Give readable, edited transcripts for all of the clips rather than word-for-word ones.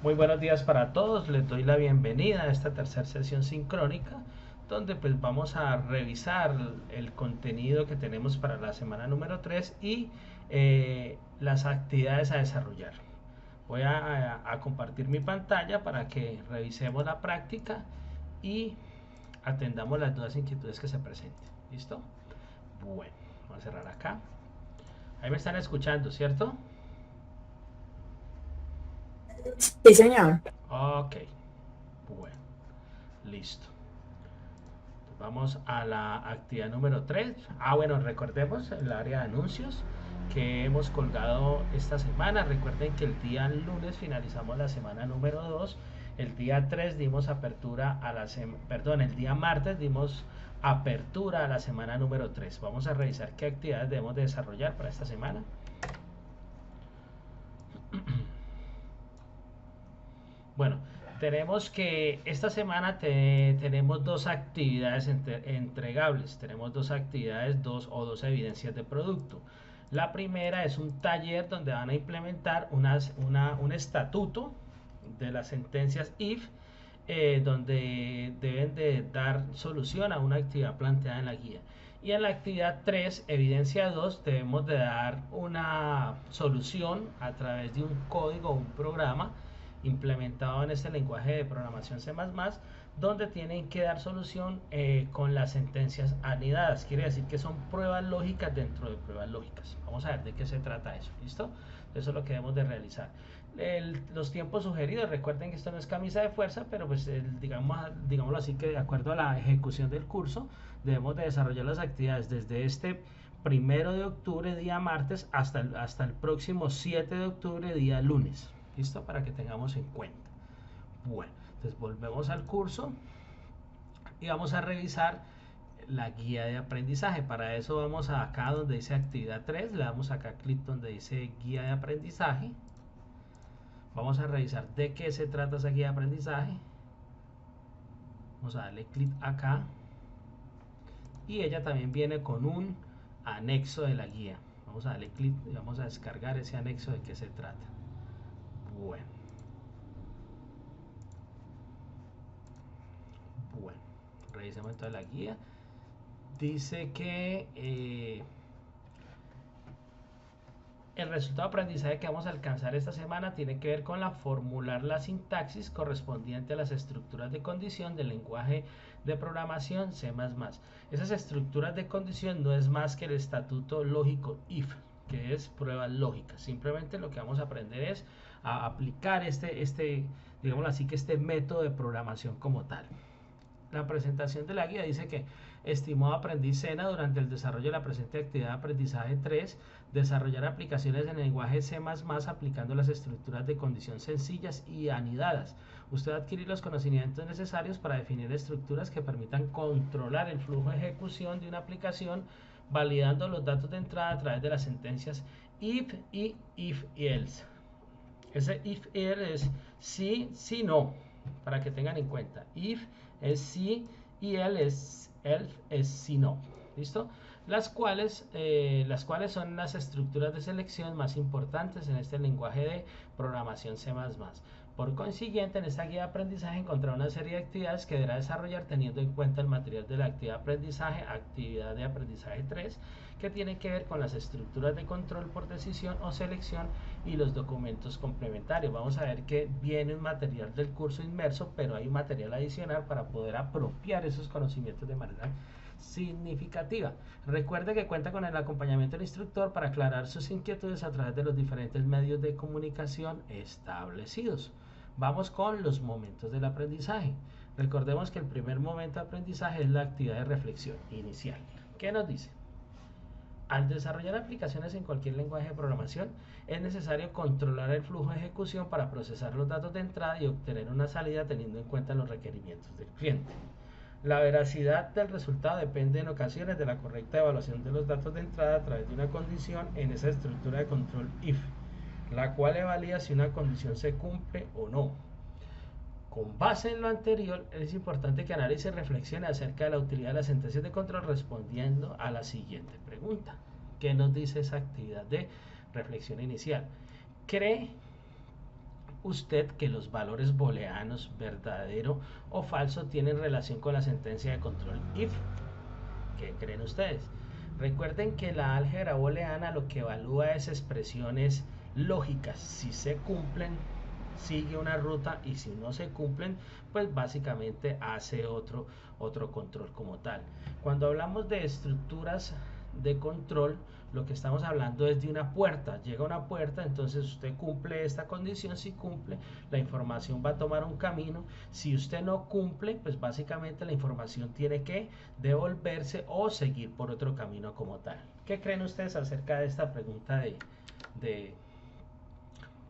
Muy buenos días para todos, les doy la bienvenida a esta tercera sesión sincrónica, donde pues vamos a revisar el contenido que tenemos para la semana número 3 y las actividades a desarrollar. Voy a compartir mi pantalla para que revisemos la práctica y atendamos las dudas e inquietudes que se presenten. ¿Listo? Bueno, vamos a cerrar acá. Ahí me están escuchando, ¿cierto? Sí, señor. Ok, bueno, listo. Vamos a la actividad número 3. Bueno, recordemos el área de anuncios que hemos colgado esta semana. Recuerden que el día lunes finalizamos la semana número 2. El día 3 dimos apertura a la perdón, el día martes dimos apertura a la semana número 3. Vamos a revisar qué actividades debemos de desarrollar para esta semana. Bueno, tenemos que esta semana tenemos dos actividades entregables. Tenemos dos actividades, dos evidencias de producto. La primera es un taller donde van a implementar un estatuto de las sentencias if, donde deben de dar solución a una actividad planteada en la guía. Y en la actividad 3, evidencia 2, debemos de dar una solución a través de un código o un programa implementado en este lenguaje de programación C++, donde tienen que dar solución con las sentencias anidadas. Quiere decir que son pruebas lógicas dentro de pruebas lógicas. Vamos a ver de qué se trata eso. ¿Listo? Eso es lo que debemos de realizar. Los tiempos sugeridos, recuerden que esto no es camisa de fuerza, pero pues digámoslo así, que de acuerdo a la ejecución del curso debemos de desarrollar las actividades desde este 1 de octubre, día martes, hasta el próximo 7 de octubre, día lunes. ¿Listo? Para que tengamos en cuenta. Bueno, entonces volvemos al curso y vamos a revisar la guía de aprendizaje. Para eso vamos acá donde dice actividad 3, le damos acá clic donde dice guía de aprendizaje. Vamos a revisar de qué se trata esa guía de aprendizaje. Vamos a darle clic acá. Y ella también viene con un anexo de la guía. Vamos a darle clic y vamos a descargar ese anexo de qué se trata. Bueno. Bueno, revisemos entonces la guía. Dice que el resultado de aprendizaje que vamos a alcanzar esta semana tiene que ver con formular la sintaxis correspondiente a las estructuras de condición del lenguaje de programación C++. Esas estructuras de condición no es más que el estatuto lógico if, que es pruebas lógicas. Simplemente lo que vamos a aprender es a aplicar digamos así, que este método de programación como tal. La presentación de la guía dice que estimado aprendiz SENA, durante el desarrollo de la presente actividad de aprendizaje 3, desarrollar aplicaciones en el lenguaje C++ aplicando las estructuras de condición sencillas y anidadas. Usted va a adquirir los conocimientos necesarios para definir estructuras que permitan controlar el flujo de ejecución de una aplicación, validando los datos de entrada a través de las sentencias if y if else. Ese if else es sí, sí, no, para que tengan en cuenta. If es sí y else es sí, no. ¿Listo? Las cuales son las estructuras de selección más importantes en este lenguaje de programación C++. Por consiguiente, en esta guía de aprendizaje encontrará una serie de actividades que deberá desarrollar teniendo en cuenta el material de la actividad de aprendizaje, actividad de aprendizaje 3, que tiene que ver con las estructuras de control por decisión o selección y los documentos complementarios. Vamos a ver que viene un material del curso inmerso, pero hay material adicional para poder apropiar esos conocimientos de manera significativa. Recuerde que cuenta con el acompañamiento del instructor para aclarar sus inquietudes a través de los diferentes medios de comunicación establecidos. Vamos con los momentos del aprendizaje. Recordemos que el primer momento de aprendizaje es la actividad de reflexión inicial. ¿Qué nos dice? Al desarrollar aplicaciones en cualquier lenguaje de programación, es necesario controlar el flujo de ejecución para procesar los datos de entrada y obtener una salida teniendo en cuenta los requerimientos del cliente. La veracidad del resultado depende en ocasiones de la correcta evaluación de los datos de entrada a través de una condición en esa estructura de control if, la cual evalúa si una condición se cumple o no. Con base en lo anterior, es importante que analice y reflexione acerca de la utilidad de las sentencias de control respondiendo a la siguiente pregunta. ¿Qué nos dice esa actividad de reflexión inicial? ¿Cree usted que los valores booleanos verdadero o falso tienen relación con la sentencia de control if? ¿Qué creen ustedes? Recuerden que la álgebra booleana lo que evalúa es expresiones lógicas. Si se cumplen, sigue una ruta, y si no se cumplen, pues básicamente hace otro control como tal. Cuando hablamos de estructuras de control, lo que estamos hablando es de una puerta. Llega una puerta, entonces usted cumple esta condición. Si cumple, la información va a tomar un camino. Si usted no cumple, pues básicamente la información tiene que devolverse o seguir por otro camino como tal. ¿Qué creen ustedes acerca de esta pregunta de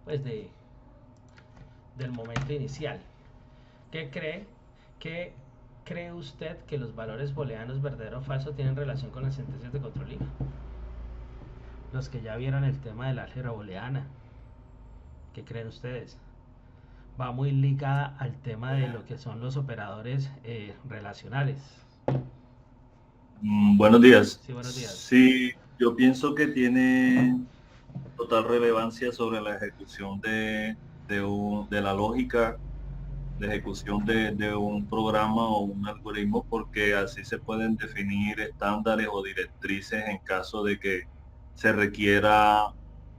pues del momento inicial? ¿Qué cree? ¿Qué cree usted que los valores booleanos verdadero o falso tienen relación con las sentencias de control IF? Los que ya vieron el tema de la álgebra booleana, ¿qué creen ustedes? Va muy ligada al tema de lo que son los operadores relacionales. Buenos días. Sí, buenos días. Sí, yo pienso que tiene total relevancia sobre la ejecución de la lógica de ejecución de un programa o un algoritmo, porque así se pueden definir estándares o directrices en caso de que se requiera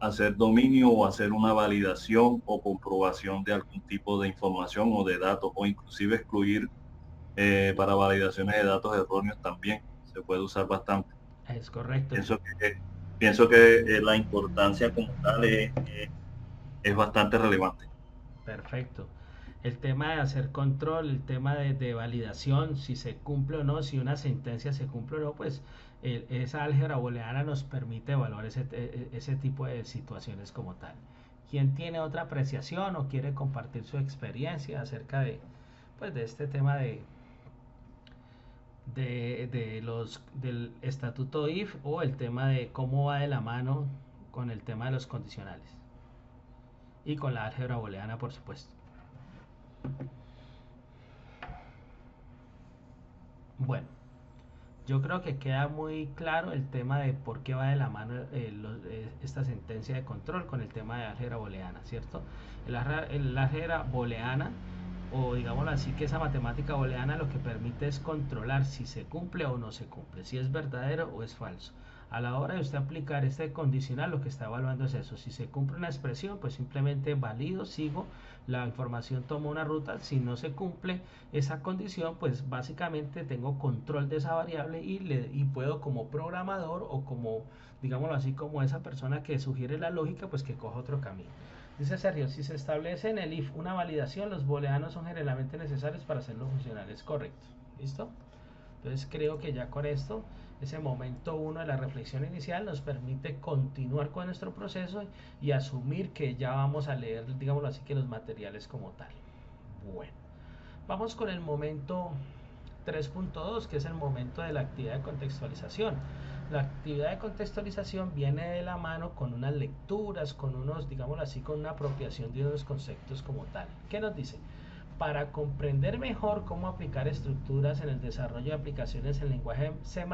hacer dominio o hacer una validación o comprobación de algún tipo de información o de datos, o inclusive excluir para validaciones de datos erróneos también se puede usar bastante. Es correcto. Pienso que la importancia como tal es bastante relevante. Perfecto. El tema de hacer control, el tema de validación, si se cumple o no, si una sentencia se cumple o no, pues esa álgebra booleana nos permite evaluar ese tipo de situaciones como tal. ¿Quién tiene otra apreciación o quiere compartir su experiencia acerca pues, de este tema del estatuto IF, o el tema de cómo va de la mano con el tema de los condicionales y con la álgebra booleana, por supuesto? Bueno, yo creo que queda muy claro el tema de por qué va de la mano esta sentencia de control con el tema de álgebra booleana, ¿cierto? El álgebra booleana, o digámoslo así, que esa matemática booleana lo que permite es controlar si se cumple o no se cumple, si es verdadero o es falso. A la hora de usted aplicar este condicional, lo que está evaluando es eso. Si se cumple una expresión, pues simplemente valido, sigo, la información toma una ruta. Si no se cumple esa condición, pues básicamente tengo control de esa variable y puedo, como programador o como, digámoslo así, como esa persona que sugiere la lógica, pues que coja otro camino. Dice Sergio, si se establece en el if una validación, los booleanos son generalmente necesarios para hacerlo funcional. Es correcto. ¿Listo? Entonces creo que ya con esto, ese momento 1 de la reflexión inicial nos permite continuar con nuestro proceso y asumir que ya vamos a leer, digámoslo así, que los materiales como tal. Bueno, vamos con el momento 3.2, que es el momento de la actividad de contextualización. La actividad de contextualización viene de la mano con unas lecturas, con unos, digámoslo así, con una apropiación de unos conceptos como tal. ¿Qué nos dice? Para comprender mejor cómo aplicar estructuras en el desarrollo de aplicaciones en lenguaje C++,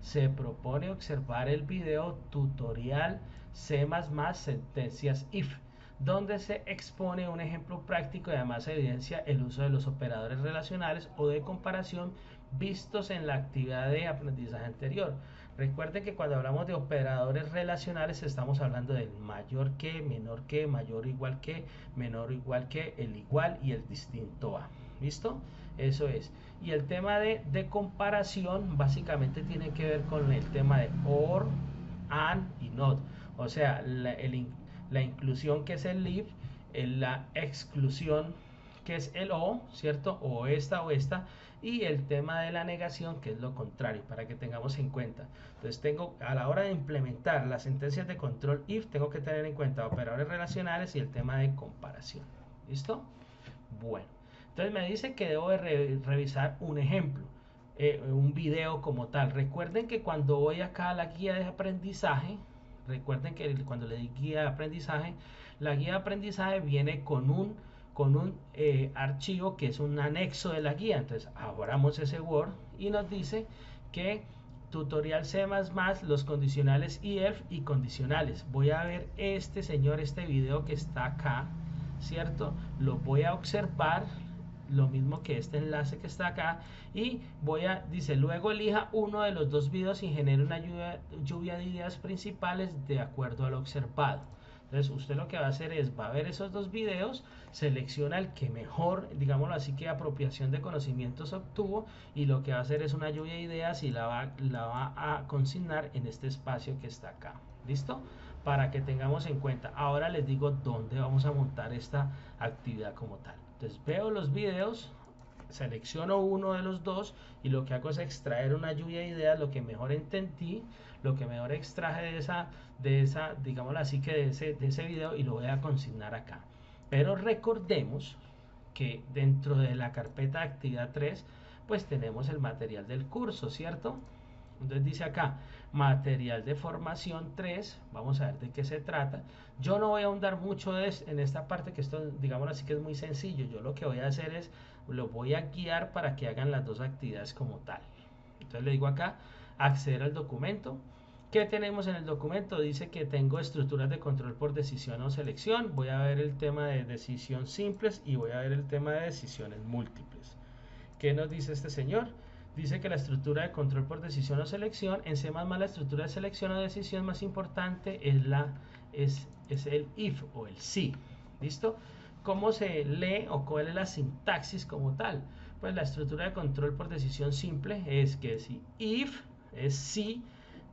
se propone observar el video tutorial C++ Sentencias IF, donde se expone un ejemplo práctico y además evidencia el uso de los operadores relacionales o de comparación vistos en la actividad de aprendizaje anterior. Recuerden que cuando hablamos de operadores relacionales estamos hablando del mayor que, menor que, mayor o igual que, menor o igual que, el igual y el distinto a. ¿Listo? Eso es. Y el tema de comparación básicamente tiene que ver con el tema de or, and y not. O sea, la inclusión, que es el if, la exclusión, que es el o, ¿cierto? O esta, y el tema de la negación, que es lo contrario, para que tengamos en cuenta. Entonces tengo, a la hora de implementar las sentencias de control if, tengo que tener en cuenta operadores relacionales y el tema de comparación. ¿Listo? Bueno, entonces me dice que debo de revisar un ejemplo, un video como tal. Recuerden que cuando voy acá a la guía de aprendizaje, recuerden que cuando le di guía de aprendizaje, la guía de aprendizaje viene con un archivo que es un anexo de la guía. Entonces abramos ese Word y nos dice que tutorial C++, los condicionales IF y condicionales. Voy a ver este video que está acá, ¿cierto? Lo voy a observar, lo mismo que este enlace que está acá, y dice, luego elija uno de los dos videos y genere una lluvia de ideas principales de acuerdo al observado. Entonces usted lo que va a hacer es, va a ver esos dos videos, selecciona el que mejor, digámoslo así, que apropiación de conocimientos obtuvo, y lo que va a hacer es una lluvia de ideas y la va a consignar en este espacio que está acá. ¿Listo? Para que tengamos en cuenta. Ahora les digo dónde vamos a montar esta actividad como tal. Entonces veo los videos, selecciono uno de los dos y lo que hago es extraer una lluvia de ideas, lo que mejor entendí, lo que mejor extraje de esa digámoslo así, que de ese video, y lo voy a consignar acá. Pero recordemos que dentro de la carpeta de actividad 3 pues tenemos el material del curso, ¿cierto? Entonces dice acá, material de formación 3, vamos a ver de qué se trata. Yo no voy a ahondar mucho en esta parte, que esto, digámoslo así, que es muy sencillo. Yo lo que voy a hacer es, lo voy a guiar para que hagan las dos actividades como tal. Entonces le digo acá, acceder al documento. ¿Qué tenemos en el documento? Dice que tengo estructuras de control por decisión o selección. Voy a ver el tema de decisión simples y voy a ver el tema de decisiones múltiples. ¿Qué nos dice este señor? Dice que la estructura de control por decisión o selección, en C++ la estructura de selección o decisión más importante es el if o el si. ¿Listo? ¿Cómo se lee o cuál es la sintaxis como tal? Pues la estructura de control por decisión simple es que si if es si,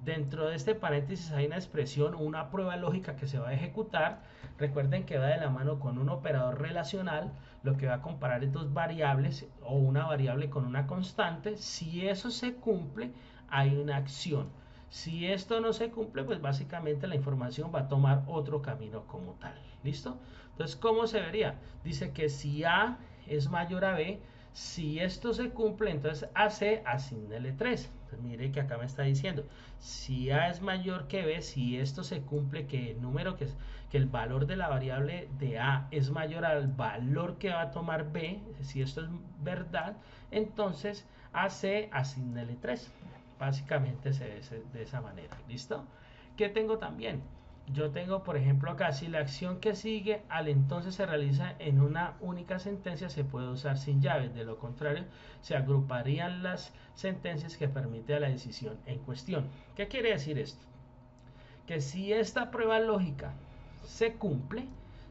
dentro de este paréntesis hay una expresión o una prueba lógica que se va a ejecutar. Recuerden que va de la mano con un operador relacional, lo que va a comparar es dos variables o una variable con una constante. Si eso se cumple, hay una acción. Si esto no se cumple, pues básicamente la información va a tomar otro camino como tal. ¿Listo? Entonces, ¿cómo se vería? Dice que si A es mayor a B, si esto se cumple, entonces a C asígnele 3. Entonces, mire que acá me está diciendo, si A es mayor que B, si esto se cumple, que el número que el valor de la variable de A es mayor al valor que va a tomar B, si esto es verdad, entonces a C asígnele 3. Básicamente se ve de esa manera. ¿Listo? ¿Qué tengo también? Yo tengo, por ejemplo, acá, si la acción que sigue al entonces se realiza en una única sentencia, se puede usar sin llaves. De lo contrario, se agruparían las sentencias que permite la decisión en cuestión. ¿Qué quiere decir esto? Que si esta prueba lógica se cumple,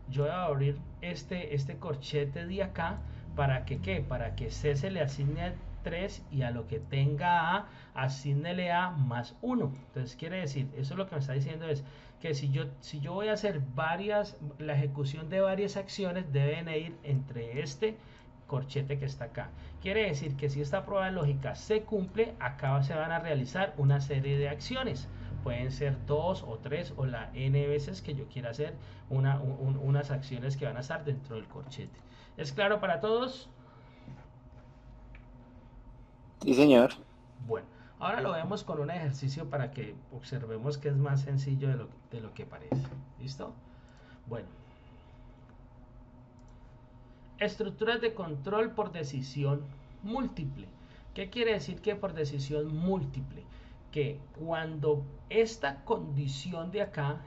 yo voy a abrir este corchete de acá, ¿para que qué? Para que C se le asigne 3 y a lo que tenga A, asígnele A más 1. Entonces quiere decir, eso lo que me está diciendo es que si yo voy a hacer la ejecución de varias acciones, deben ir entre este corchete que está acá. Quiere decir que si esta prueba lógica se cumple, acá se van a realizar una serie de acciones. Pueden ser 2 o 3 o la n veces que yo quiera hacer unas acciones que van a estar dentro del corchete. ¿Es claro para todos? Sí, señor. Bueno, ahora lo vemos con un ejercicio para que observemos que es más sencillo de lo que parece. ¿Listo? Bueno. Estructuras de control por decisión múltiple. ¿Qué quiere decir que por decisión múltiple? Que cuando esta condición de acá,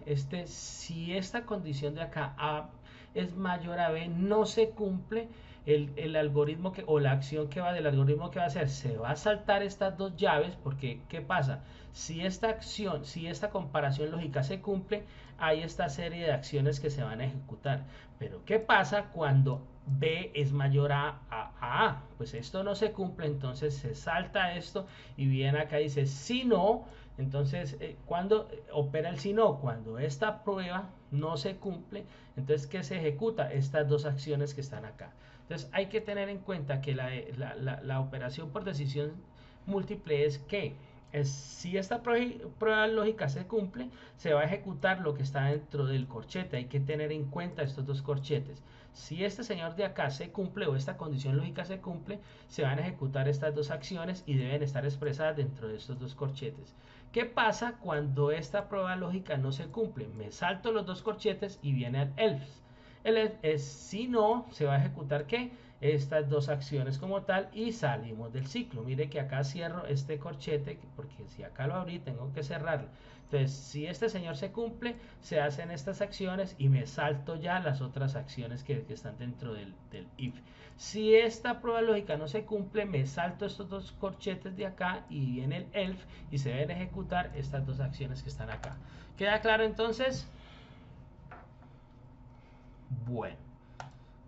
si esta condición de acá A es mayor a B, no se cumple, el algoritmo o la acción que va del algoritmo que va a hacer, se va a saltar estas dos llaves, porque ¿qué pasa? Si esta acción, si esta comparación lógica se cumple, hay esta serie de acciones que se van a ejecutar. Pero ¿qué pasa cuando B es mayor a A? Pues esto no se cumple, entonces se salta esto y viene acá y dice si no. Entonces, cuando opera el si no, cuando esta prueba no se cumple, entonces ¿qué se ejecuta? Estas dos acciones que están acá. Entonces hay que tener en cuenta que la operación por decisión múltiple es que si esta prueba lógica se cumple, se va a ejecutar lo que está dentro del corchete. Hay que tener en cuenta estos dos corchetes. Si este señor de acá se cumple o esta condición lógica se cumple, se van a ejecutar estas dos acciones y deben estar expresadas dentro de estos dos corchetes. ¿Qué pasa cuando esta prueba lógica no se cumple? Me salto los dos corchetes y viene el else. El else es si no, se va a ejecutar ¿qué? estas dos acciones como tal y salimos del ciclo. Mire que acá cierro este corchete porque si acá lo abrí tengo que cerrarlo. Entonces si este señor se cumple, se hacen estas acciones y me salto ya las otras acciones que están dentro del if. Si esta prueba lógica no se cumple, me salto estos dos corchetes de acá y viene el else y se deben ejecutar estas dos acciones que están acá. ¿Queda claro entonces? Bueno,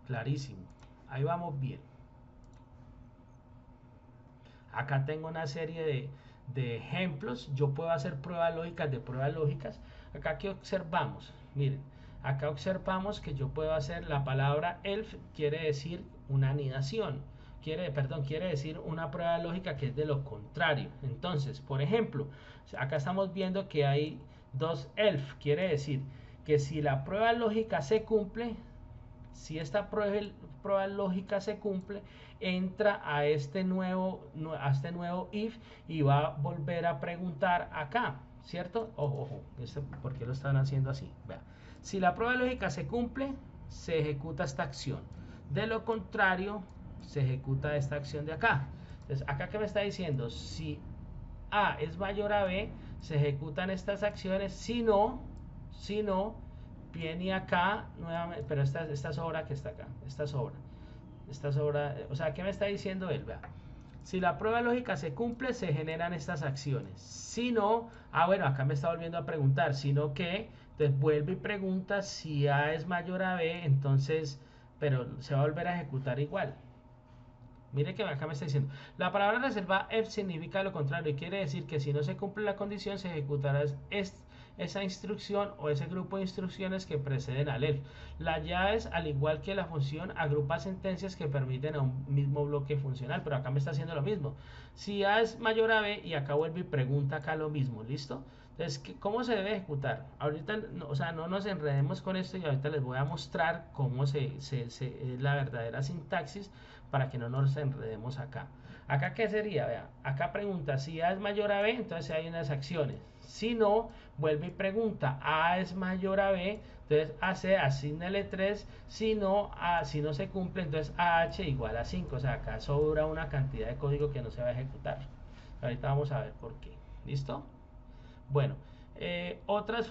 clarísimo. Ahí vamos bien. Acá tengo una serie de ejemplos. Yo puedo hacer pruebas lógicas de pruebas lógicas. Acá que observamos, miren, acá observamos que yo puedo hacer la palabra elf, quiere decir una anidación, quiere decir una prueba lógica que es de lo contrario. Entonces, por ejemplo, acá estamos viendo que hay dos elf, quiere decir que si la prueba lógica se cumple, si esta prueba lógica se cumple, entra a este nuevo if y va a volver a preguntar acá, ¿cierto? Ojo, ¿por qué lo están haciendo así? Vea. Si la prueba lógica se cumple, se ejecuta esta acción. De lo contrario, se ejecuta esta acción de acá. Entonces, acá que me está diciendo, si A es mayor a B, se ejecutan estas acciones, si no, viene acá nuevamente, pero esta sobra que está acá, esta sobra, o sea, ¿qué me está diciendo él? Vea, si la prueba lógica se cumple, se generan estas acciones. Si no, bueno, acá me está volviendo a preguntar, sino que, entonces vuelve y pregunta si A es mayor a B, entonces, pero se va a volver a ejecutar igual. Mire que acá me está diciendo, la palabra reserva F significa lo contrario, y quiere decir que si no se cumple la condición, se ejecutará esa instrucción o ese grupo de instrucciones que preceden al elf. Las llaves, al igual que la función, agrupa sentencias que permiten a un mismo bloque funcional, pero acá me está haciendo lo mismo. Si A es mayor a B, y acá vuelve y pregunta acá lo mismo, ¿listo? Entonces, ¿cómo se debe ejecutar? Ahorita, o sea, no nos enredemos con esto y ahorita les voy a mostrar cómo es la verdadera sintaxis para que no nos enredemos acá. Acá, ¿qué sería? Vea, acá pregunta, si A es mayor a B, entonces hay unas acciones. Si no, vuelve y pregunta, A es mayor a B, entonces asígnale 3, si no se cumple, entonces AH igual a 5, o sea, acá sobra una cantidad de código que no se va a ejecutar. Ahorita vamos a ver por qué. ¿Listo? Bueno,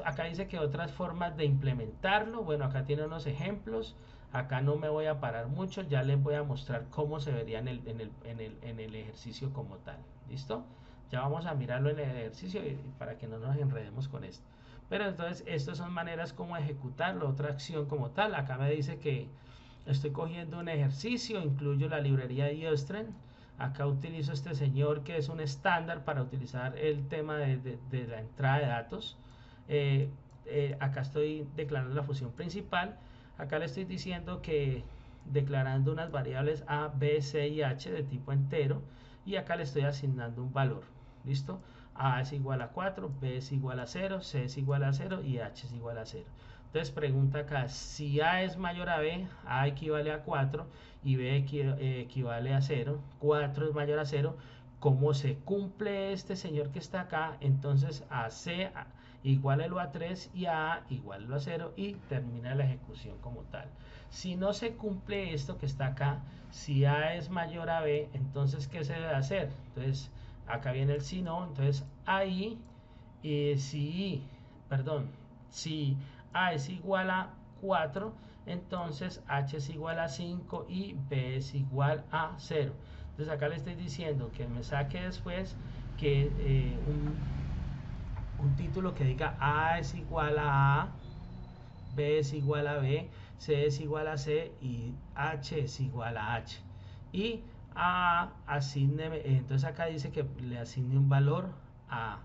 acá dice que otras formas de implementarlo, bueno, acá tiene unos ejemplos, acá no me voy a parar mucho, ya les voy a mostrar cómo se vería en el ejercicio como tal, ¿listo? Ya vamos a mirarlo en el ejercicio para que no nos enredemos con esto. Pero entonces, estas son maneras como ejecutarlo, otra acción como tal, acá me dice que estoy cogiendo un ejercicio, incluyo la librería Iostren. Acá utilizo este señor que es un estándar para utilizar el tema de la entrada de datos. Acá estoy declarando la función principal. Acá le estoy diciendo que declarando unas variables A, B, C y H de tipo entero. Y acá le estoy asignando un valor. ¿Listo? A es igual a 4, B es igual a 0, C es igual a 0 y H es igual a 0. Entonces pregunta acá, si A es mayor a B, A equivale a 4 y B equivale a 0, 4 es mayor a 0, ¿cómo se cumple este señor que está acá? Entonces a C igualelo a 3 y a A igualelo a 0 y termina la ejecución como tal. Si no se cumple esto que está acá, si A es mayor a B, entonces ¿qué se debe hacer? Entonces acá viene el si no, entonces ahí, si A es igual a 4, entonces H es igual a 5 y B es igual a 0. Entonces acá le estoy diciendo que me saque después que un título que diga A es igual a A, B es igual a B, C es igual a C y H es igual a H. Y A asigne, entonces acá dice que le asigne un valor a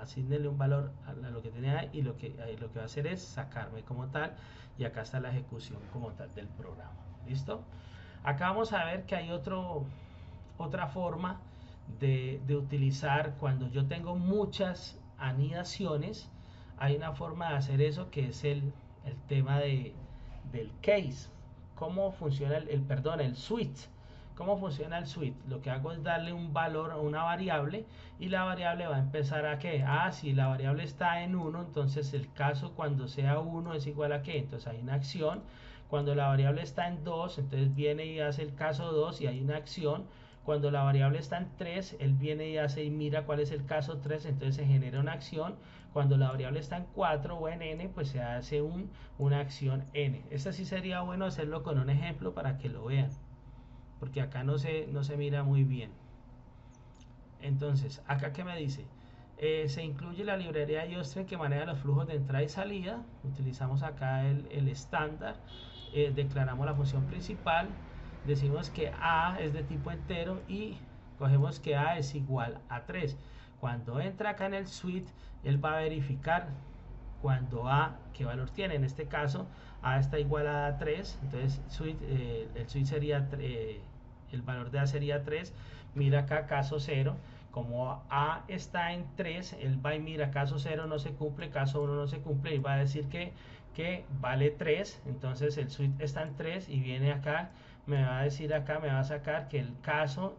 asignele un valor a lo que tenía y lo que va a hacer es sacarme como tal y acá está la ejecución como tal del programa. ¿Listo? Acá vamos a ver que hay otra forma de utilizar cuando yo tengo muchas anidaciones. Hay una forma de hacer eso que es el tema del case. ¿Cómo funciona el switch? ¿Cómo funciona el suite? Lo que hago es darle un valor a una variable y la variable va a empezar a ¿qué? Si la variable está en 1, entonces el caso cuando sea 1 es igual a ¿qué? Entonces hay una acción. Cuando la variable está en 2, entonces viene y hace el caso 2 y hay una acción. Cuando la variable está en 3, él viene y hace y mira cuál es el caso 3, entonces se genera una acción. Cuando la variable está en 4 o en n, pues se hace una acción n. Esta sí sería bueno hacerlo con un ejemplo para que lo vean, porque acá no se mira muy bien. Entonces, acá que me dice, se incluye la librería iOS que maneja los flujos de entrada y salida. Utilizamos acá el estándar, declaramos la función principal, decimos que a es de tipo entero y cogemos que a es igual a 3. Cuando entra acá en el suite, él va a verificar cuando a, qué valor tiene. En este caso, a está igual a 3, entonces el suite sería, el valor de a sería 3. Mira acá caso 0, como a está en 3, él va y mira caso 0 no se cumple, caso 1 no se cumple, y va a decir que vale 3, entonces el suite está en 3 y viene acá, me va a decir acá, me va a sacar que el caso,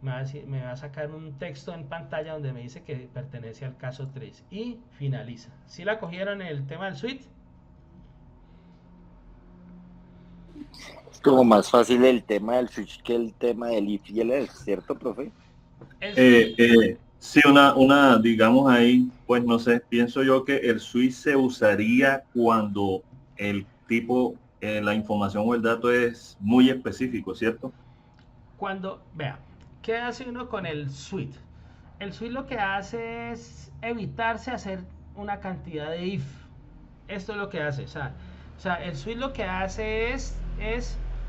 me va a sacar un texto en pantalla donde me dice que pertenece al caso 3 y finaliza. ¿Sí la cogieron el tema del suite? Es como más fácil el tema del switch que el tema del if y el else, ¿cierto, profe? Sí, digamos ahí, pues no sé, pienso yo que el switch se usaría cuando el tipo, la información o el dato es muy específico, ¿cierto? Cuando, vea, ¿qué hace uno con el suite? El suite lo que hace es evitarse hacer una cantidad de if. Esto es lo que hace. O sea, el suite lo que hace es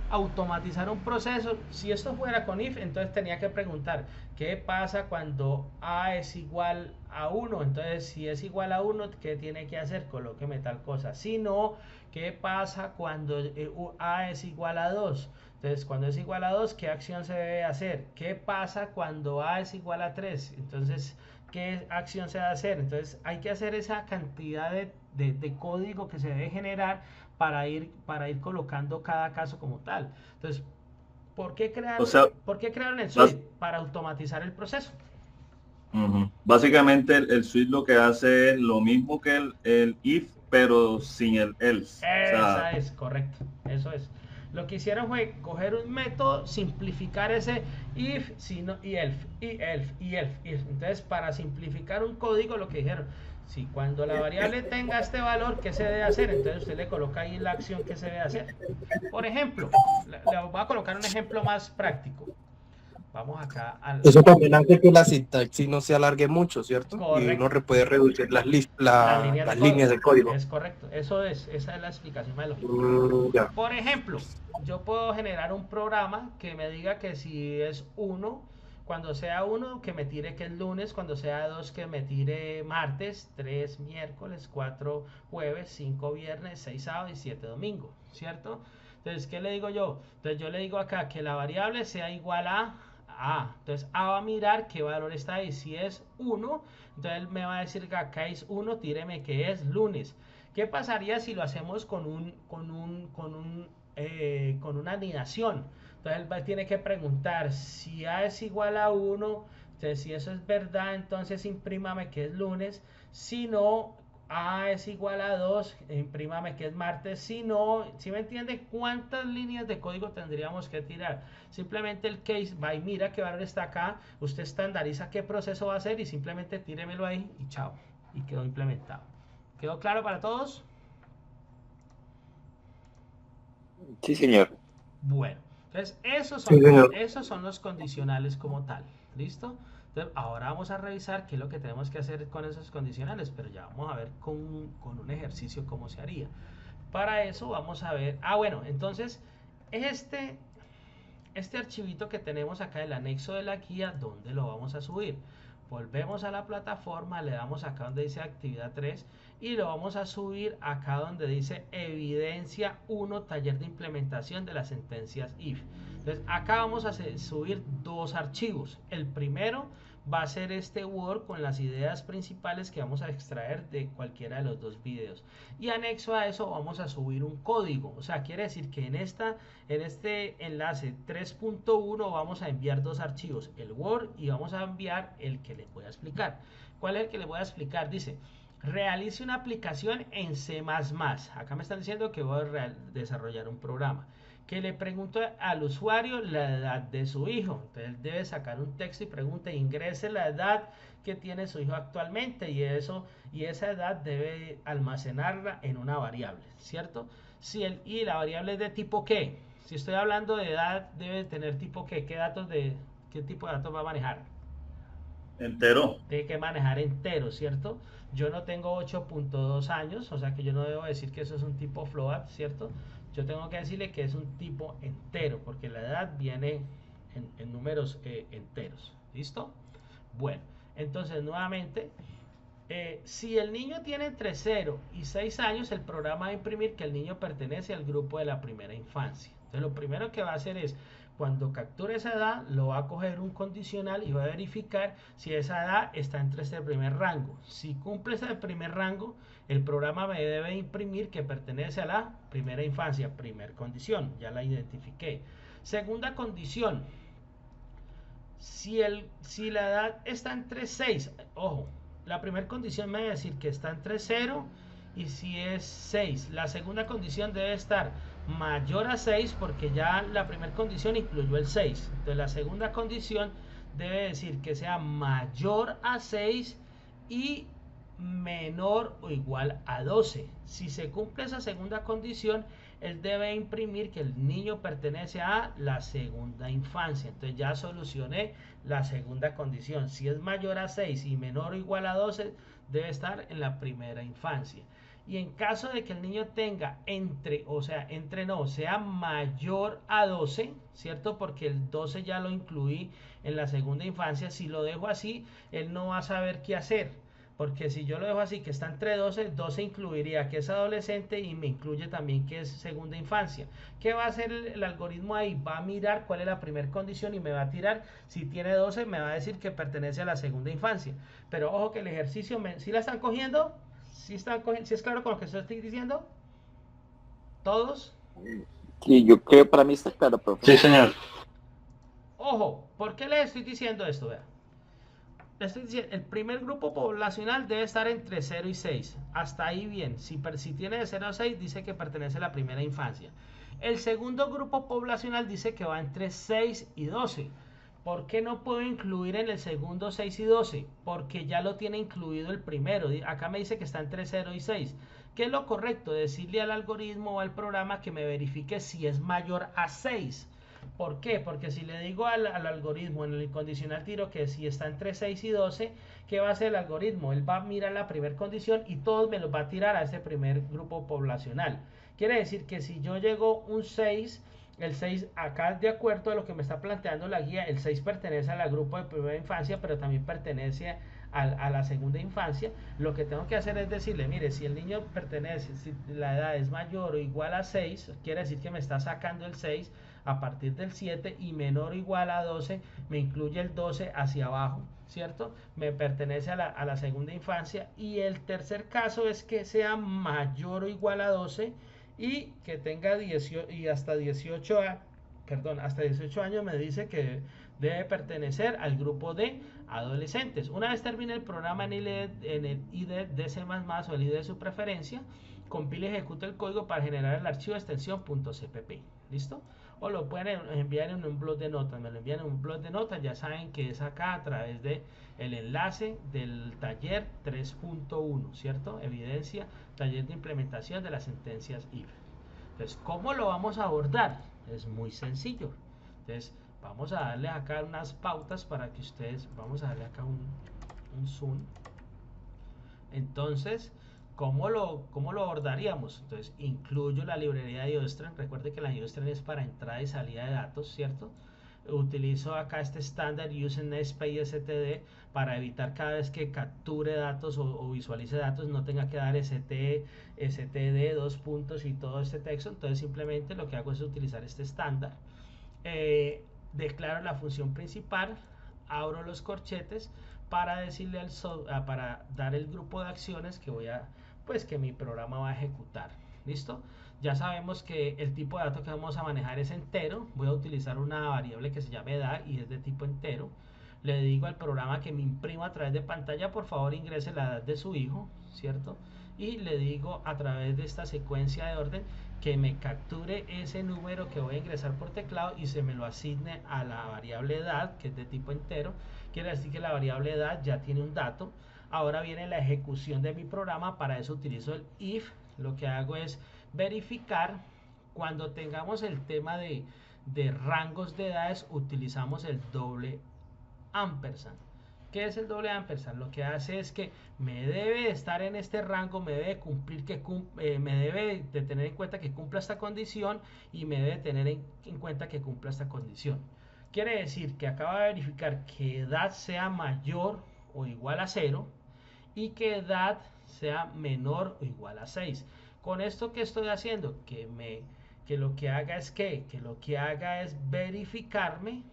automatizar un proceso. Si esto fuera con if, entonces tenía que preguntar qué pasa cuando a es igual a 1. Entonces, si es igual a 1, ¿qué tiene que hacer? Colóqueme tal cosa. Si no, ¿qué pasa cuando a es igual a 2? Entonces, cuando es igual a 2, ¿qué acción se debe hacer? ¿Qué pasa cuando a es igual a 3? Entonces, ¿qué acción se debe hacer? Entonces, hay que hacer esa cantidad de código que se debe generar para ir colocando cada caso como tal. Entonces, ¿por qué O sea, crearon el suite? Para automatizar el proceso. Básicamente el switch lo que hace es lo mismo que el if, pero sin el else. O sea, Esa es, correcto, eso es. Lo que hicieron fue coger un método, simplificar ese if, sino, y elf, y elf, y elf, if. Entonces, para simplificar un código, lo que dijeron, si cuando la variable tenga este valor, ¿qué se debe hacer? Entonces usted le coloca ahí la acción que se debe hacer. Por ejemplo, le voy a colocar un ejemplo más práctico. Vamos acá al... Eso también hace que la sintaxis no se alargue mucho, ¿cierto? Correcto. Y uno puede reducir las líneas de código. Es correcto, esa es la explicación más lógica. Por ejemplo, yo puedo generar un programa que me diga que si es 1, cuando sea 1 que me tire que es lunes, cuando sea 2 que me tire martes, 3 miércoles, 4 jueves, 5 viernes, 6 sábado y 7 domingo, ¿cierto? Entonces, ¿qué le digo yo? Entonces yo le digo acá que la variable sea igual a entonces A va a mirar qué valor está ahí. Si es 1, entonces él me va a decir que acá es 1, tíreme que es lunes. ¿Qué pasaría si lo hacemos con una anidación? Entonces él tiene que preguntar si A es igual a 1, entonces si eso es verdad, entonces imprímame que es lunes. Si no, A es igual a 2, imprímame que es martes. Si no, si me entiende, ¿cuántas líneas de código tendríamos que tirar? Simplemente el case va y mira qué valor está acá, usted estandariza qué proceso va a hacer y simplemente tíremelo ahí y chao, y quedó implementado. ¿Quedó claro para todos? Sí, señor. Bueno, entonces esos son los condicionales como tal, ¿listo? Entonces, ahora vamos a revisar qué es lo que tenemos que hacer con esos condicionales, pero ya vamos a ver con un ejercicio cómo se haría. Para eso vamos a ver, bueno, entonces este archivito que tenemos acá, el anexo de la guía, ¿dónde lo vamos a subir? Volvemos a la plataforma, le damos acá donde dice actividad 3 y lo vamos a subir acá donde dice evidencia 1, taller de implementación de las sentencias if. Entonces acá vamos a subir dos archivos. El primero va a ser este Word con las ideas principales que vamos a extraer de cualquiera de los dos videos. Y anexo a eso vamos a subir un código. O sea, quiere decir que en este enlace 3.1 vamos a enviar dos archivos, el Word y vamos a enviar el que les voy a explicar. ¿Cuál es el que les voy a explicar? Dice, realice una aplicación en C++. Acá me están diciendo que voy a desarrollar un programa. Que le pregunto al usuario la edad de su hijo. Entonces debe sacar un texto y pregunte, ingrese la edad que tiene su hijo actualmente y esa edad debe almacenarla en una variable, ¿cierto? Y la variable es de tipo ¿qué? Si estoy hablando de edad, debe tener tipo ¿qué? ¿Qué tipo de datos va a manejar? Entero. Tiene que manejar entero, ¿cierto? Yo no tengo 8.2 años, o sea que yo no debo decir que eso es un tipo float, ¿cierto? Yo tengo que decirle que es un tipo entero, porque la edad viene en números enteros, ¿listo? Bueno, entonces nuevamente, si el niño tiene entre 0 y 6 años, el programa va a imprimir que el niño pertenece al grupo de la primera infancia. Entonces lo primero que va a hacer es, cuando capture esa edad, lo va a coger un condicional y va a verificar si esa edad está entre este primer rango. Si cumple ese primer rango, el programa me debe imprimir que pertenece a la primera infancia. Primer condición, ya la identifiqué. Segunda condición, si la edad está entre 6, ojo, la primera condición me debe decir que está entre 0 y si es 6. La segunda condición debe estar mayor a 6 porque ya la primera condición incluyó el 6. Entonces la segunda condición debe decir que sea mayor a 6 y menor o igual a 12. Si se cumple esa segunda condición, él debe imprimir que el niño pertenece a la segunda infancia. Entonces ya solucioné la segunda condición. Si es mayor a 6 y menor o igual a 12, debe estar en la primera infancia. Y en caso de que el niño tenga sea mayor a 12, ¿cierto? Porque el 12 ya lo incluí en la segunda infancia. Si lo dejo así, él no va a saber qué hacer. Porque si yo lo dejo así, que está entre 12 incluiría que es adolescente y me incluye también que es segunda infancia. ¿Qué va a hacer el algoritmo ahí? Va a mirar cuál es la primera condición y me va a tirar. Si tiene 12, me va a decir que pertenece a la segunda infancia. Pero ojo que el ejercicio, ¿sí la están cogiendo? ¿Sí es claro con lo que estoy diciendo? ¿Todos? Sí, yo creo para mí está claro, profe. Sí, señor. Ojo, ¿por qué les estoy diciendo esto? Vean. Les estoy diciendo, el primer grupo poblacional debe estar entre 0 y 6. Hasta ahí bien. Si tiene de 0 a 6, dice que pertenece a la primera infancia. El segundo grupo poblacional dice que va entre 6 y 12. ¿Por qué no puedo incluir en el segundo 6 y 12? Porque ya lo tiene incluido el primero. Acá me dice que está entre 0 y 6. ¿Qué es lo correcto? Decirle al algoritmo o al programa que me verifique si es mayor a 6. ¿Por qué? Porque si le digo al algoritmo en el condicional tiro que si está entre 6 y 12, ¿qué va a hacer el algoritmo? Él va a mirar la primera condición y todos me los va a tirar a ese primer grupo poblacional. Quiere decir que si yo llego un 6, el 6 acá, de acuerdo a lo que me está planteando la guía, el 6 pertenece al grupo de primera infancia, pero también pertenece a la segunda infancia. Lo que tengo que hacer es decirle, mire, si el niño pertenece, si la edad es mayor o igual a 6, quiere decir que me está sacando el 6 a partir del 7 y menor o igual a 12, me incluye el 12 hacia abajo, ¿cierto? Me pertenece a la segunda infancia. Y el tercer caso es que sea mayor o igual a 12 y que tenga 18 y hasta 18 años me dice que debe pertenecer al grupo de adolescentes. Una vez termine el programa en el IDE de C++ o el IDE de su preferencia, compile y ejecute el código para generar el archivo de extensión .cpp. ¿Listo? O lo pueden enviar en un blog de notas. Me lo envían en un blog de notas. Ya saben que es acá a través de el enlace del taller 3.1, ¿cierto? Evidencia, taller de implementación de las sentencias if. Entonces, ¿cómo lo vamos a abordar? Es muy sencillo. Entonces, vamos a darle acá unas pautas para que ustedes, vamos a darle acá un zoom. Entonces, ¿cómo lo abordaríamos? Entonces, incluyo la librería de IOSTRAN. Recuerde que la IOSTRAN es para entrada y salida de datos, ¿cierto? Utilizo acá este estándar use namespace std para evitar cada vez que capture datos o visualice datos no tenga que dar std, dos puntos y todo este texto. Entonces simplemente lo que hago es utilizar este estándar. Declaro la función principal abro los corchetes para decirle para dar el grupo de acciones que que mi programa va a ejecutar. ¿Listo? Ya sabemos que el tipo de datos que vamos a manejar es entero. Voy a utilizar una variable que se llama edad y es de tipo entero. Le digo al programa que me imprima a través de pantalla, por favor ingrese la edad de su hijo, ¿cierto? Y le digo a través de esta secuencia de orden que me capture ese número que voy a ingresar por teclado y se me lo asigne a la variable edad, que es de tipo entero. Quiere decir que la variable edad ya tiene un dato. Ahora viene la ejecución de mi programa. Para eso utilizo el if. Lo que hago es verificar. Cuando tengamos el tema de rangos de edades, utilizamos el doble ampersand. ¿Qué es el doble ampersand? Lo que hace es que me debe estar en este rango, me debe cumplir me debe de tener en cuenta que cumpla esta condición y me debe tener en cuenta que cumpla esta condición. Quiere decir que acaba de verificar que edad sea mayor o igual a 0 y que edad sea menor o igual a 6. Con esto que estoy haciendo, que lo que haga es verificarme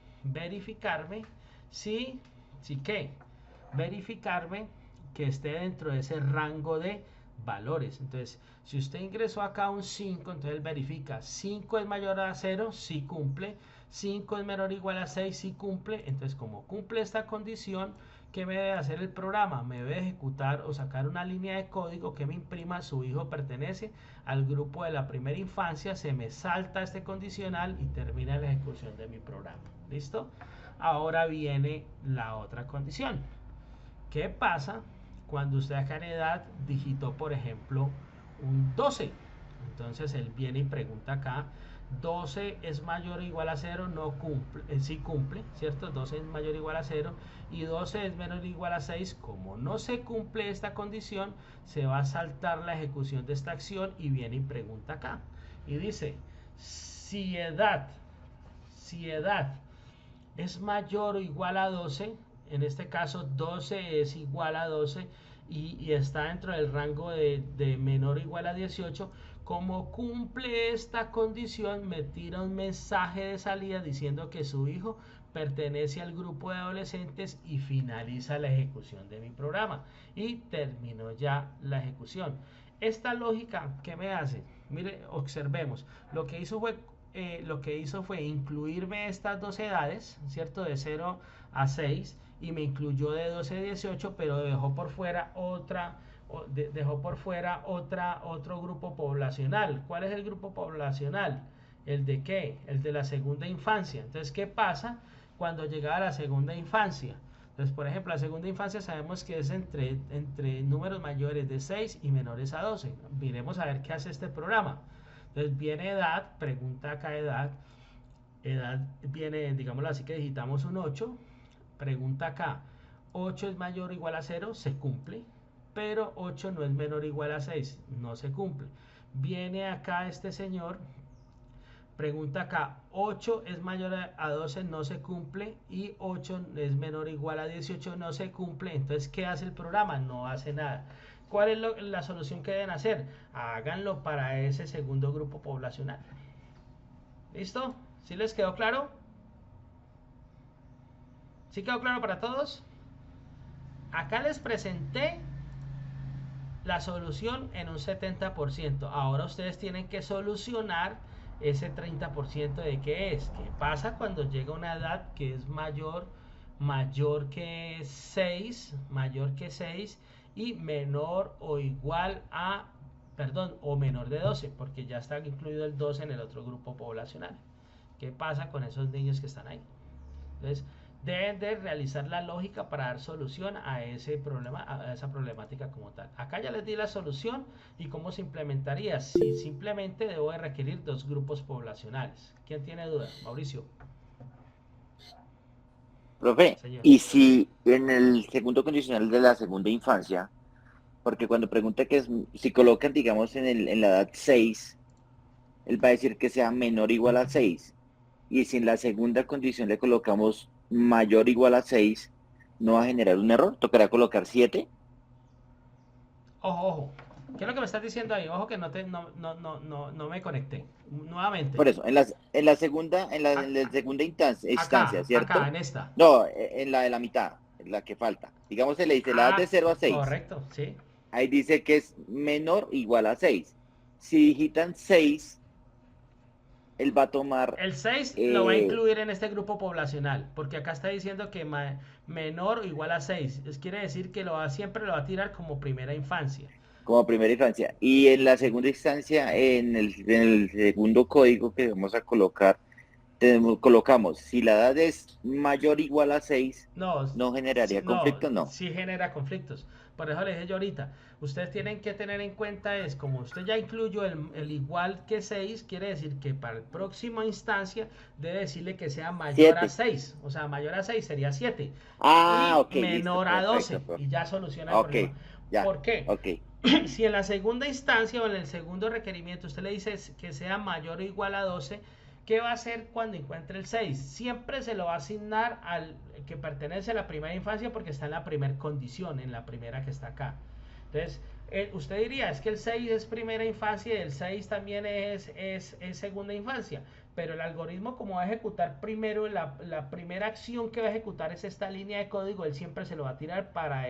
verificarme que esté dentro de ese rango de valores. Entonces, si usted ingresó acá un 5, entonces él verifica 5 es mayor a 0, sí cumple. 5 es menor o igual a 6, sí cumple. Entonces, como cumple esta condición, ¿qué me debe hacer el programa? Me debe ejecutar o sacar una línea de código que me imprima su hijo pertenece al grupo de la primera infancia, se me salta este condicional y termina la ejecución de mi programa. ¿Listo? Ahora viene la otra condición. ¿Qué pasa cuando usted acá en edad digitó, por ejemplo, un 12? Entonces él viene y pregunta acá, 12 es mayor o igual a 0, no cumple, sí cumple, ¿cierto? 12 es mayor o igual a 0 y 12 es menor o igual a 6. Como no se cumple esta condición, se va a saltar la ejecución de esta acción y viene y pregunta acá. Y dice, si edad es mayor o igual a 12, en este caso 12 es igual a 12 y está dentro del rango de menor o igual a 18, como cumple esta condición, me tira un mensaje de salida diciendo que su hijo pertenece al grupo de adolescentes y finaliza la ejecución de mi programa y terminó ya la ejecución. Esta lógica, ¿qué me hace? Mire, observemos, lo que hizo fue incluirme estas dos edades, ¿cierto? De 0 a 6 y me incluyó de 12 a 18, pero dejó por fuera otro grupo poblacional. ¿Cuál es el grupo poblacional? ¿El de qué? El de la segunda infancia. Entonces, ¿qué pasa cuando llegaba a la segunda infancia? Entonces, por ejemplo, la segunda infancia sabemos que es entre números mayores de 6 y menores a 12. Miremos a ver qué hace este programa. Entonces viene edad, pregunta acá edad viene, digámoslo así, que digitamos un 8, pregunta acá, 8 es mayor o igual a 0, se cumple, pero 8 no es menor o igual a 6, no se cumple. Viene acá este señor, pregunta acá, 8 es mayor a 12, no se cumple, y 8 es menor o igual a 18, no se cumple. Entonces, ¿qué hace el programa? No hace nada. ¿Cuál es la solución que deben hacer? Háganlo para ese segundo grupo poblacional. ¿Listo? ¿Sí les quedó claro? ¿Sí quedó claro para todos? Acá les presenté la solución en un 70%. Ahora ustedes tienen que solucionar ese 30% de qué es. ¿Qué pasa cuando llega una edad que es mayor que 6 y menor o igual a, o menor de 12, porque ya está incluido el 12 en el otro grupo poblacional? ¿Qué pasa con esos niños que están ahí? Entonces, deben de realizar la lógica para dar solución a ese problema, a esa problemática como tal. Acá ya les di la solución y cómo se implementaría. Si simplemente debo de requerir dos grupos poblacionales. ¿Quién tiene duda? Mauricio. Profe, Señor. y si en el segundo condicional de la segunda infancia, porque cuando pregunta que si colocan, digamos, en la edad 6, él va a decir que sea menor o igual a 6. Y si en la segunda condición le colocamos mayor o igual a 6, ¿no va a generar un error? ¿Tocará colocar 7? Ojo, ¿Qué es lo que me estás diciendo ahí? Ojo que no me conecté. Nuevamente. Por eso, en la segunda, en la Acá, segunda instancia, ¿cierto? acá, en esta. No, en la de la mitad, en la que falta. Digamos, se le dice la edad de 0 a 6. Correcto, sí. Ahí dice que es menor o igual a 6. Si digitan 6, él va a tomar... El 6 lo va a incluir en este grupo poblacional, porque acá está diciendo que menor o igual a 6. Quiere decir que siempre lo va a tirar como primera infancia. Como primera infancia. Y en la segunda instancia, en el segundo código que vamos a colocar, colocamos, si la edad es mayor o igual a 6, no generaría conflictos, no. Sí genera conflictos. Por eso les dije yo ahorita, ustedes tienen que tener en cuenta como usted ya incluyó el igual que 6, quiere decir que para la próxima instancia debe decirle que sea mayor 7. a 6. O sea, mayor a 6 sería 7. Ah, y ok. menor listo, a 12. perfecto. Y ya soluciona el problema. Ya, ¿Por qué? ok. Si en la segunda instancia o en el segundo requerimiento usted le dice que sea mayor o igual a 12, ¿qué va a hacer cuando encuentre el 6? Siempre se lo va a asignar al que pertenece a la primera infancia porque está en la primera condición, en la primera que está acá. Entonces, usted diría, es que el 6 es primera infancia y el 6 también es segunda infancia. Pero el algoritmo, como va a ejecutar primero, la primera acción que va a ejecutar es esta línea de código, él siempre se lo va a tirar para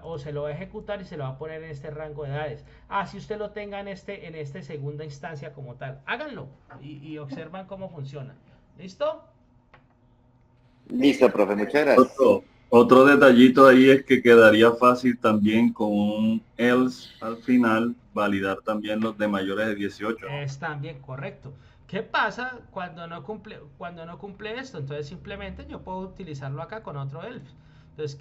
o se lo va a ejecutar y se lo va a poner en este rango de edades. Si usted lo tenga en este segunda instancia como tal, háganlo y observan cómo funciona. ¿Listo? Listo, profe, muchas gracias. Otro detallito ahí es que quedaría fácil también con un else al final validar también los de mayores de 18. Es también correcto. ¿Qué pasa cuando no cumple esto? Entonces simplemente yo puedo utilizarlo acá con otro else. Entonces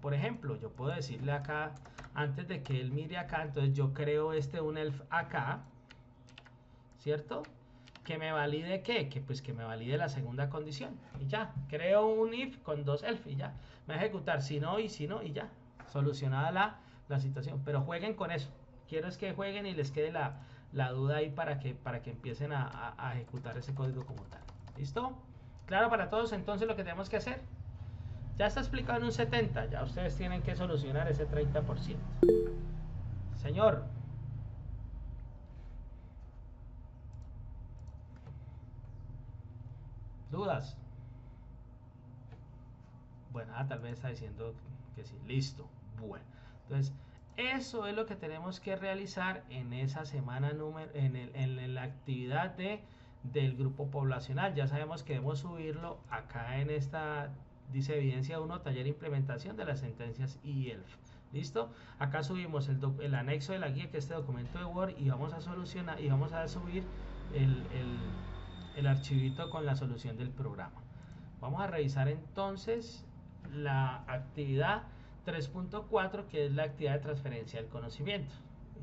por ejemplo, yo puedo decirle acá, antes de que él mire acá, entonces yo creo un elf acá, ¿cierto? Que me valide ¿qué? Que me valide la segunda condición. Y ya, creo un if con dos elf y ya. Me va a ejecutar si no y ya. Solucionada la situación. Pero jueguen con eso. Quiero es que jueguen y les quede la duda ahí para que empiecen a ejecutar ese código como tal. ¿Listo? Claro para todos entonces lo que tenemos que hacer. Ya está explicado en un 70, ya ustedes tienen que solucionar ese 30%. Señor. ¿Dudas? Bueno, tal vez está diciendo que sí. Listo. Bueno, entonces eso es lo que tenemos que realizar en esa semana en la actividad del grupo poblacional. Ya sabemos que debemos subirlo acá en esta. Dice evidencia 1, taller de implementación de las sentencias ELF. ¿Listo? Acá subimos el anexo de la guía, que es este documento de Word, y vamos a solucionar y vamos a subir el archivito con la solución del programa. Vamos a revisar entonces la actividad 3.4, que es la actividad de transferencia del conocimiento.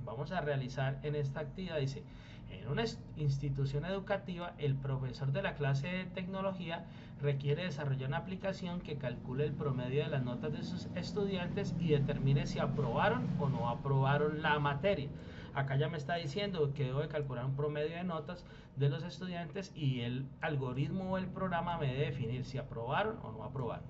Vamos a realizar en esta actividad, dice, en una institución educativa, el profesor de la clase de tecnología requiere desarrollar una aplicación que calcule el promedio de las notas de sus estudiantes y determine si aprobaron o no aprobaron la materia. Acá ya me está diciendo que debo de calcular un promedio de notas de los estudiantes y el algoritmo o el programa me debe definir si aprobaron o no aprobaron.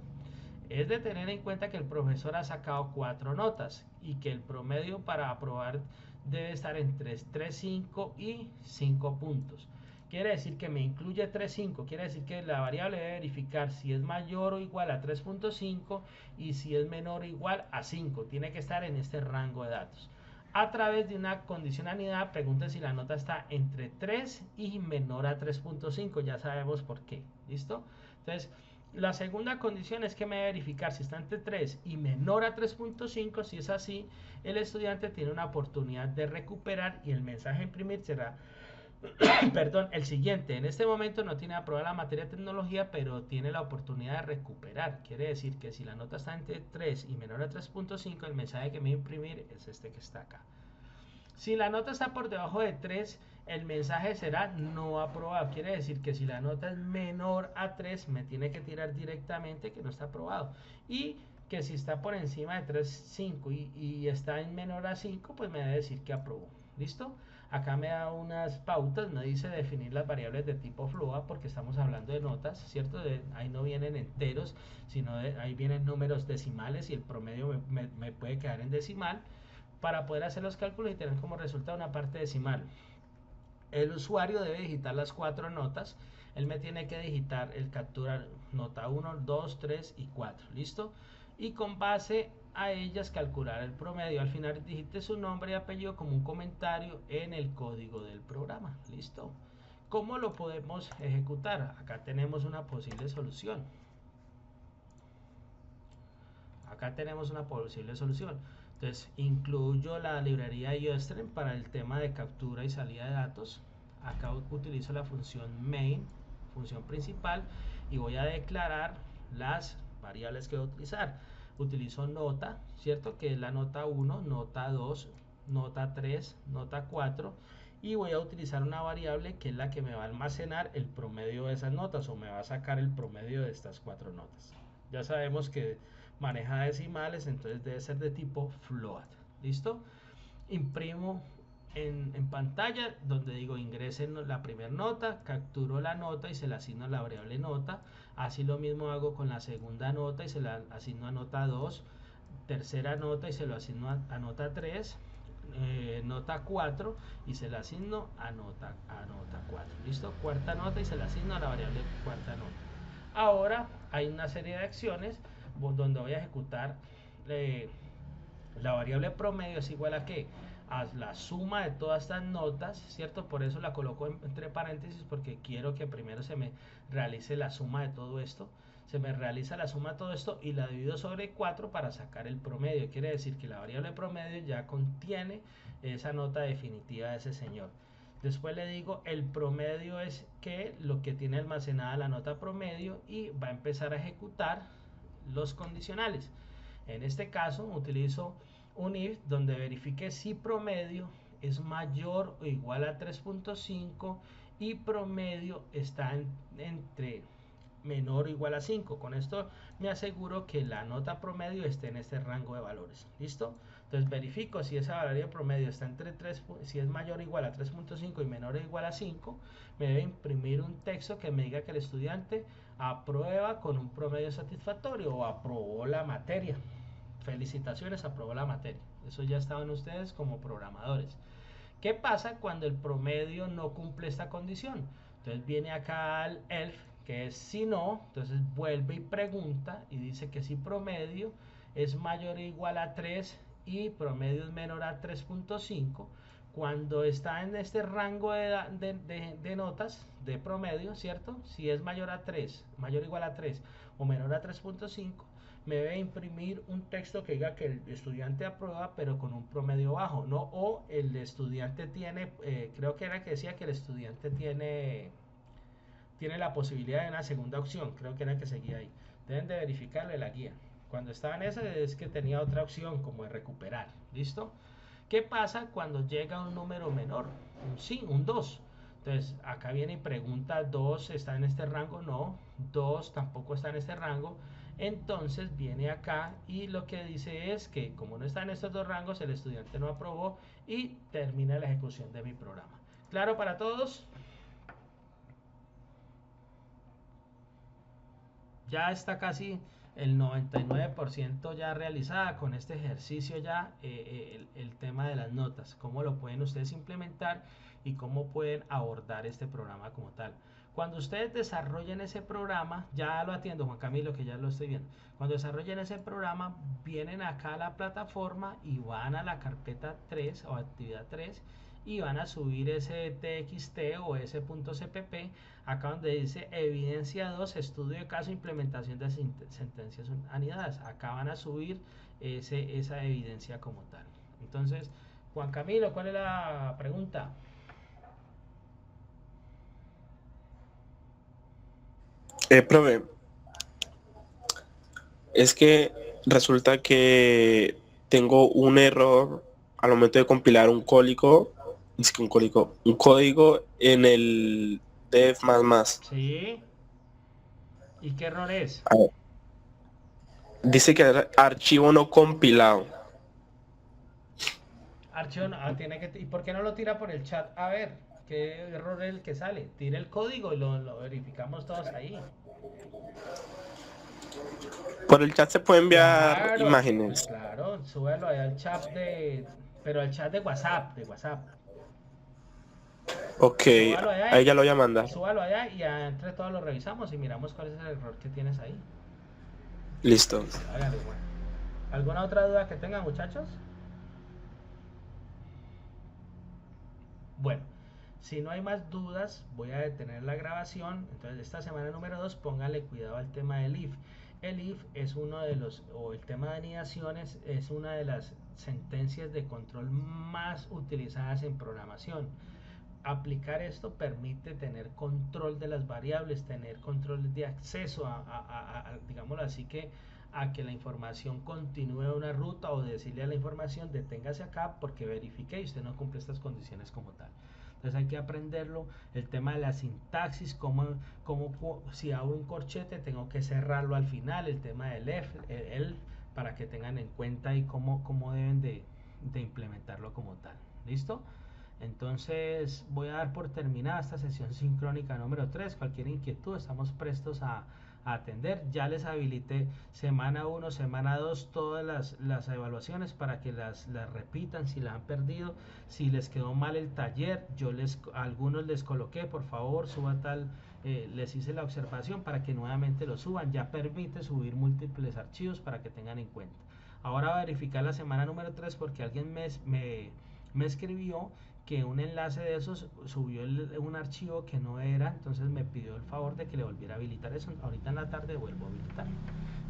Es de tener en cuenta que el profesor ha sacado 4 notas y que el promedio para aprobar debe estar entre 3.5 y 5 puntos. Quiere decir que me incluye 3.5, quiere decir que la variable debe verificar si es mayor o igual a 3.5 y si es menor o igual a 5. Tiene que estar en este rango de datos. A través de una condicionalidad, pregunta si la nota está entre 3 y menor a 3.5. Ya sabemos por qué. ¿Listo? Entonces, la segunda condición es que me debe verificar si está entre 3 y menor a 3.5. Si es así, el estudiante tiene una oportunidad de recuperar y el mensaje a imprimir será perdón, el siguiente. En este momento no tiene aprobada la materia de tecnología, pero tiene la oportunidad de recuperar. Quiere decir que si la nota está entre 3 y menor a 3.5, el mensaje que me va a imprimir es este que está acá. Si la nota está por debajo de 3, el mensaje será no aprobado. Quiere decir que si la nota es menor a 3, me tiene que tirar directamente que no está aprobado. Y que si está por encima de 3.5 y está en menor a 5, pues me debe decir que aprobó. ¿Listo? Acá me da unas pautas, me dice definir las variables de tipo float porque estamos hablando de notas, ¿cierto? Ahí no vienen enteros, sino ahí vienen números decimales y el promedio me puede quedar en decimal. para poder hacer los cálculos y tener como resultado una parte decimal. El usuario debe digitar las 4 notas. Él me tiene que digitar el capturar nota 1, 2, 3 y 4. ¿Listo? Y con base a ellas calcular el promedio. Al final digite su nombre y apellido como un comentario en el código del programa. ¿Listo? ¿Cómo lo podemos ejecutar? Acá tenemos una posible solución. Entonces incluyo la librería IOSTREM para el tema de captura y salida de datos. Acá utilizo la función main, función principal, y voy a declarar las variables que voy a utilizar. Utilizo nota, ¿cierto? Que es la nota 1, nota 2, nota 3, nota 4, y voy a utilizar una variable que es la que me va a almacenar el promedio de esas notas, o me va a sacar el promedio de estas 4 notas. Ya sabemos que maneja decimales, entonces debe ser de tipo float. ¿Listo? Imprimo en pantalla donde digo ingresen la primera nota, capturo la nota y se la asigno a la variable nota. Así lo mismo hago con la segunda nota y se la asigno a nota 2, tercera nota y se lo asigno a nota 3, nota 4 y se la asigno a nota 4. ¿Listo? Cuarta nota y se la asigno a la variable cuarta nota. Ahora hay una serie de acciones donde voy a ejecutar la variable promedio es igual a ¿qué? A la suma de todas estas notas, ¿cierto? Por eso la coloco entre paréntesis, porque quiero que primero se me realice la suma de todo esto. Se me realiza la suma de todo esto y la divido sobre 4 para sacar el promedio. Quiere decir que la variable promedio ya contiene esa nota definitiva de ese señor. Después le digo el promedio es que lo que tiene almacenada la nota promedio, y va a empezar a ejecutar los condicionales. En este caso utilizo un if donde verifique si promedio es mayor o igual a 3.5 y promedio está entre menor o igual a 5. Con esto me aseguro que la nota promedio esté en este rango de valores. ¿Listo? Entonces verifico si esa variable promedio está entre 3, si es mayor o igual a 3.5 y menor o igual a 5. Me debe imprimir un texto que me diga que el estudiante aprueba con un promedio satisfactorio o aprobó la materia. Felicitaciones, aprobó la materia. Eso ya estaban ustedes como programadores. ¿Qué pasa cuando el promedio no cumple esta condición? Entonces viene acá al elf, que es si no, entonces vuelve y pregunta y dice que si promedio es mayor o igual a 3 y promedio es menor a 3.5, cuando está en este rango de notas de promedio, ¿cierto? Si es mayor a 3, mayor o igual a 3 o menor a 3.5, me debe imprimir un texto que diga que el estudiante aprueba pero con un promedio bajo, ¿no? O el estudiante tiene, creo que era que decía que el estudiante tiene la posibilidad de una segunda opción, creo que era que seguía ahí. Deben de verificarle la guía. Cuando estaba en esa es que tenía otra opción como de recuperar. ¿Listo? ¿Qué pasa cuando llega un número menor? Un 2. Entonces acá viene y pregunta, 2 está en este rango, no, 2 tampoco está en este rango. Entonces viene acá y lo que dice es que como no está en estos dos rangos, el estudiante no aprobó y termina la ejecución de mi programa. ¿Claro para todos? Ya está casi el 99% ya realizada con este ejercicio ya el tema de las notas, cómo lo pueden ustedes implementar y cómo pueden abordar este programa como tal. Cuando ustedes desarrollen ese programa, ya lo atiendo Juan Camilo, que ya lo estoy viendo. Cuando desarrollen ese programa, vienen acá a la plataforma y van a la carpeta 3 o actividad 3 y van a subir ese txt o ese .cpp acá donde dice evidencia 2, estudio de caso, implementación de sentencias anidadas. Acá van a subir esa evidencia como tal. Entonces, Juan Camilo, ¿cuál es la pregunta? Profe, es que resulta que tengo un error al momento de compilar un código en el dev++. Sí. ¿Y qué error es? Dice que archivo no compilado. Archivo no, tiene que, ¿y por qué no lo tira por el chat? A ver, ¿qué error es el que sale? Tira el código y lo verificamos todos ahí. Por el chat se puede enviar imágenes. Claro, súbelo ahí al chat Pero el chat de WhatsApp, de WhatsApp. Ok, Súbalo allá ahí ya lo voy a mandar. súbalo allá y ya entre todos lo revisamos y miramos cuál es el error que tienes ahí. Listo. Hágale, bueno. ¿Alguna otra duda que tengan, muchachos? Bueno, si no hay más dudas, voy a detener la grabación. Entonces, esta semana número 2, póngale cuidado al tema del if. El if es uno de los, o el tema de anidaciones, es una de las sentencias de control más utilizadas en programación. Aplicar esto permite tener control de las variables, tener control de acceso digámoslo así, a que la información continúe una ruta, o decirle a la información deténgase acá porque verifique y usted no cumple estas condiciones como tal. Entonces hay que aprenderlo, el tema de la sintaxis, si abro un corchete tengo que cerrarlo al final, el tema del el para que tengan en cuenta y cómo deben de implementarlo como tal. ¿Listo? Entonces voy a dar por terminada esta sesión sincrónica número 3. Cualquier inquietud estamos prestos a atender. Ya les habilité semana 1, semana 2 todas las evaluaciones para que las repitan si las han perdido. Si les quedó mal el taller, algunos les coloqué, por favor suba tal, les hice la observación para que nuevamente lo suban. Ya permite subir múltiples archivos para que tengan en cuenta. Ahora verificar la semana número 3 porque alguien me escribió que un enlace de esos subió un archivo que no era, entonces me pidió el favor de que le volviera a habilitar eso. Ahorita en la tarde vuelvo a habilitar.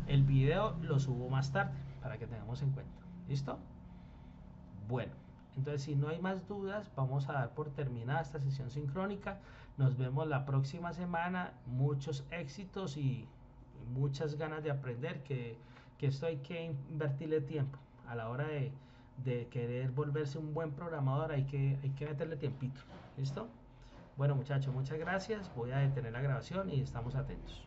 El video lo subo más tarde para que tengamos en cuenta. ¿Listo? Bueno, entonces si no hay más dudas, vamos a dar por terminada esta sesión sincrónica. Nos vemos la próxima semana. Muchos éxitos y muchas ganas de aprender, que esto hay que invertirle tiempo a la hora de querer volverse un buen programador. Hay que meterle tiempito. ¿Listo? Bueno, muchachos, muchas gracias. Voy a detener la grabación y estamos atentos.